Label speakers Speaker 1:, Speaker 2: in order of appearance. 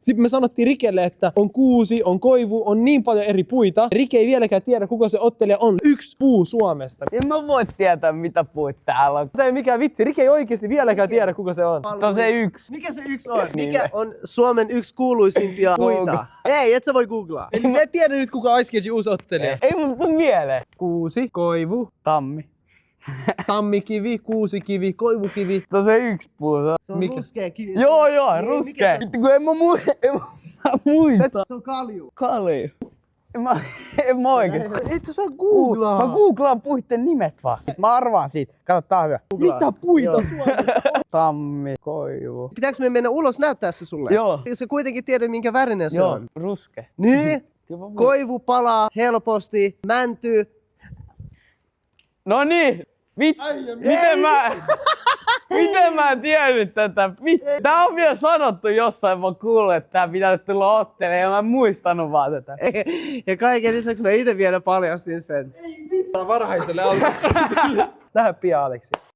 Speaker 1: Sitten me sanottiin Rikelle, että on kuusi, on koivu, on niin paljon eri puita. Rike ei vieläkään tiedä, kuka se ottelija on. Yksi puu Suomesta.
Speaker 2: En mä voi tietää, mitä puut täällä on.
Speaker 1: Tämä ei mikään vitsi. Rike ei oikeasti vieläkään tiedä, kuka se on.
Speaker 2: On se yksi.
Speaker 3: Mikä se yksi on? Mikä on Suomen yksi kuuluisimpia puita? Ei, et sä voi googlaa.
Speaker 1: Eli sä et tiedä nyt, kuka Ice uusi ottelija.
Speaker 2: Ei mun tuu mieleen.
Speaker 1: Kuusi, koivu,
Speaker 2: Tammi.
Speaker 1: tammikivi, kuusikivi, koivukivi.
Speaker 2: Se on se yksi puu.
Speaker 3: Se on
Speaker 1: Mikä?
Speaker 3: ruskea kivi.
Speaker 2: Joo,
Speaker 3: Ei,
Speaker 2: ruskea.
Speaker 3: mikä se-
Speaker 2: Vittu kun en mä muista.
Speaker 3: Se on kalju.
Speaker 2: Kalju. En mä oikeesti.
Speaker 1: Et sä googlaa.
Speaker 2: Mä googlaan puitten nimet vaan. Mä arvaan siitä. Kato, tää on hyvä.
Speaker 1: Mitä puita
Speaker 3: Joo.
Speaker 1: Suomessa?
Speaker 2: Tammi, koivu.
Speaker 3: Pitääkö me mennä ulos näyttää se sulle?
Speaker 2: Joo.
Speaker 3: Sä kuitenkin tiedät, minkä värinen se
Speaker 2: Joo,
Speaker 3: on.
Speaker 2: ruske.
Speaker 3: Niin?
Speaker 2: Kyllä mä voin.
Speaker 3: Koivu palaa helposti, mänty.
Speaker 2: No niin! Miten mä en tiennyt tätä? Tää on vielä sanottu jossain, mä kuullut, että tää pitää tulla ottelemaan ja mä en muistanut vaan tätä.
Speaker 3: Ja kaiken lisäksi mä itse vielä paljastin sen.
Speaker 1: Varhaiselle alkuun. Lähde pian, Aleksi.